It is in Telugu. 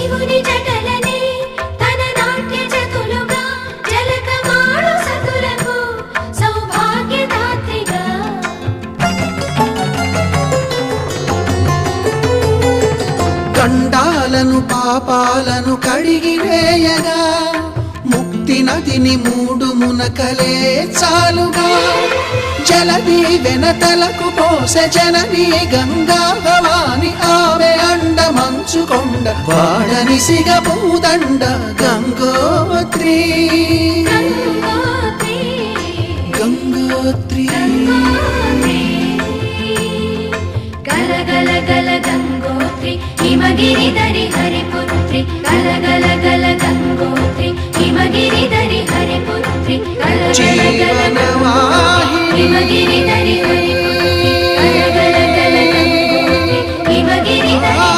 శివుని జటలనే తన నాట్య జతులుగా జలకమాడు సతులకు సౌభాగ్యదాత్రిగా గండాలను పాపాలను కడిగివేయగా ముక్తి నదిని 3 మునకలే చాలుగా జలది వెనతలకు పోసె జనని గంగా భవాని ఆమె అండ మంచుకొండ వాడని సిగ పూదండ గంగోత్రి గంగోత్రి గల గల గల గంగోత్రి హిమగిరిధరి హరిపుత్రి గల గల గల గంగోత్రి హిమగిరిధరి హరిపుత్రి గల గల గల హిమగిరిధరి హరి